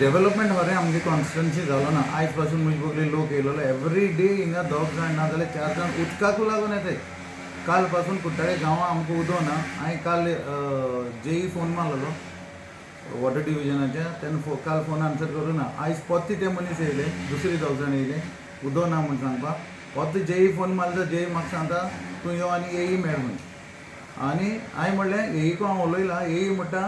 Development खरें आमगे constituency जालो ना आयज पासून म्हणजे बगले लोक येयलो एवरी डे हिंगा 2 जाण ना जाल्यार 4 जाण उदकाकू लागून येताय. काल पासून कुट्टाळे गांवां आमकां उदक ना. हांवें काल जेई फोन मारलेलो वॉटर डिविजनाच्या तेन्ना काल फोन आन्सर करूं ना. आयज पोत्ते ते मनीस येयले, दुसरे 2 जाण येयले उदक ना म्हूण सांगपाक. पोत्ते जेई फोन मारलो, जेई म्हाका सांगता तूं यो आनी येई मेळ म्हूण. आनी हांवें म्हणलें येईको हांव उलयलां. येई म्हणटा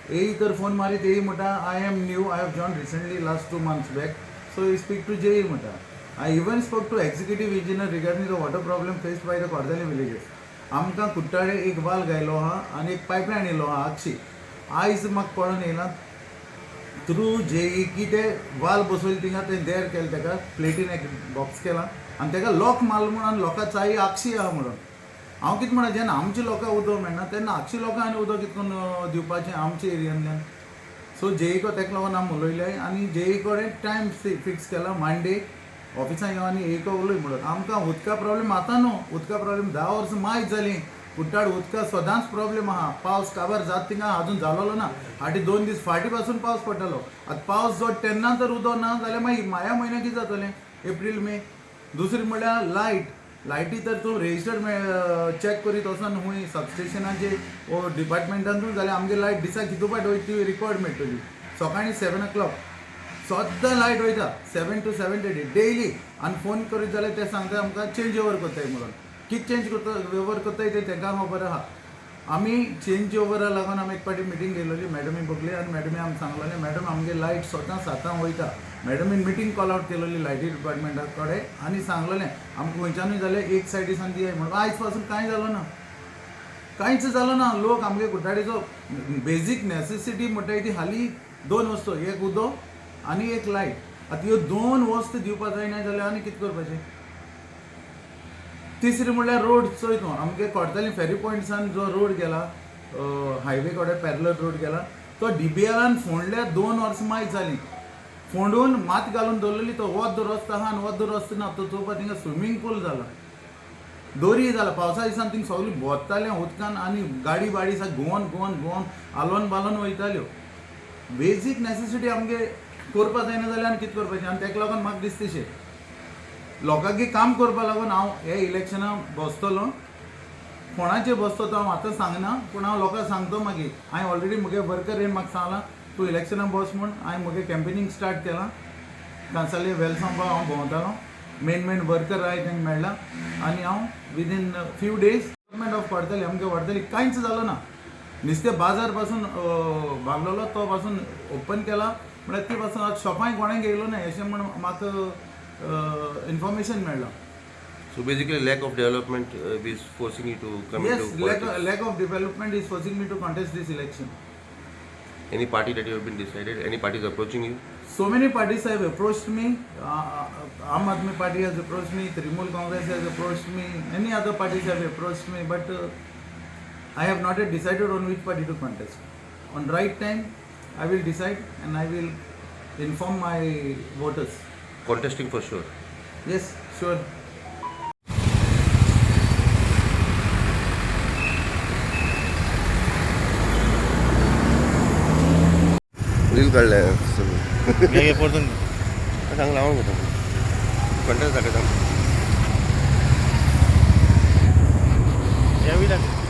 येई तर फोन मारीत येई म्हणटा I am new, I have join recently last 2 months back, so you speak to JE म्हणटा. I even spoke to executive engineer regarding the water problem faced by the Kordali villages. आमकां कुट्टाळे एक वाल गायलो आहा आनी एक पायपलायन येयलो आहा आगशी. आयज म्हाका कळोन येयला थ्रू जेई की ते वाल बसयले थिंगा ते देर केलें, ताका प्लेटीन एक बॉक्स केला आनी ताका लॉक मारलो म्हणून आनी लोकां चाई आगशी आहा म्हणून. हांव कितें म्हणा, जेन्ना आमच्या लोकांक उदक मेळना तेन्ना आगशी लोकांक आनी उदक कितून दिवपाचें आमच्या एरियांतल्यान. सो जेईको ताका लागून आमी उलयले आनी जेई कडेन टायम फिक्स केला मांडे ऑफिसान यो आनी येईको उलय म्हणून. आमकां उदका प्रॉब्लेम आतां न्हू, उदका प्रॉब्लेम 10 वर्सां मायज जालीं. कुट्टाळ उदका सदांच प्रॉब्लेम आहा. पावस काबार जाता थिंगा अजून जालोलो ना. फाटीं 2 दीस फाटीं पासून पावस पडटालो. आतां पावस जो तेन्ना तर उदक ना जाल्यार मागीर माया म्हयन्याक कितें जातलें, एप्रील मे. दुसरें म्हणल्यार लायटी तर तूं रेजिस्टर्ड चॅक करीत वचोन खूंय सबस्टेशनाचेर वो डिपार्टमेंटांतूय जाल्यार आमगे लायट दिसाक कितू पाट वयता ती रिकॉर्ड मेळटली. सकाळीं 7 o'clock सद्दां लायट वयता 7 to 7:30 डेयली. आनी फोन करीत जाल्यार ते सांगता आमकां चेंज ओवर कोत्ताय म्हणून. कितें चेंज ओवर कोत्ताय ते तांकां खबर आहा. आमी चेंज ओवरा लागून आमी एक पाटी मिटींग केल्ली मॅडमी बगली आनी मॅडमी आमकां सांगलेलें मॅडम आमगे लायट सदां 7 वयता. मॅडमीन मिटींग कॉल आवट केलेली लायटी डिपार्टमेंटा कडेन आनी सांगलेलें आमकां खंयच्यानूय जाल्यार एक सायडीसान दियाय म्हणून. आयज पासून कांय जालो ना, कांयच जालो ना. लोक आमगे कुट्टाळेचो बेजीक नेसेसिटी म्हणटाय ती हालीं 2 वस्तू, एक उदक आनी एक लायट. आतां ह्यो 2 वस्तू दिवपा जायना जाल्यार आनी कितें करपाचें. तिसरी म्हणल्यार रोड चोय तूं आमगे कोर्ताली फेरी पॉयंट्सान जो रोड गेला हायवे कडेन पॅरलर रोड गेला तो DBRान फोंडल्या 2 वर्सां मायज जालीं. फोंडून मात घालून दवरलेली तो वोद्द रस्तो आहा आनी वोद्द रस्तो ना. तो चोवपाक थिंगा स्विमींग पूल जाला, दोरी जाला. पावसा दिसान थिंगा सगळीं भोंवतालें उदकान आनी गाडी बाडी साक घुंवन आलोवन बालोवन वयताल्यो. बेजीक नेसेसिटी आमगे करपा जायना जाल्यार आनी कितें करपाचें. आनी ताका लागून म्हाका दिसताशें लोकांगे काम करपा लागून हांव हे इलेक्शनाक बसतलो. कोणाचेर बसतो तो हांव आतां सांगना, पूण हांव लोकांक सांगतो मागीर. हांवें ऑलरेडी म्हगे वर्कर येवन म्हाका सांगलां तूं इलेक्शनाक बस म्हूण. हांवें म्हगे कॅम्पेनींग स्टार्ट केलां. कांसावले वेलसांबा हांव भोंवतालो. मेन वर्कर हांवें तांकां मेळ्ळा आनी हांव within few days development of Kortali आमगे व्हरतली. कांयच जालो ना. नुस्तें बाजार पासून भागलोलो तो पासून ओपन केला म्हळ्यार ती पासून आतां शॉपांय कोणें घेयलो ना अशें म्हण म्हाका इन्फॉर्मेशन मेळ्ळां. So basically, lack of development is forcing you to come into politics. Yes, lack of development is forcing me to contest this election. Any party that you have been decided? Any parties approaching you? So many parties have approached me. Aam Aadmi Party has approached me. Trinamool Congress has approached me. Many other parties have approached me, but I have not yet decided on which party to contest. On right time, I will decide and I will inform my voters. Contesting for sure. Yes, sure. Reel काढलाय हे पडतो सांग लावा होता content दाखवता यावी लागेल.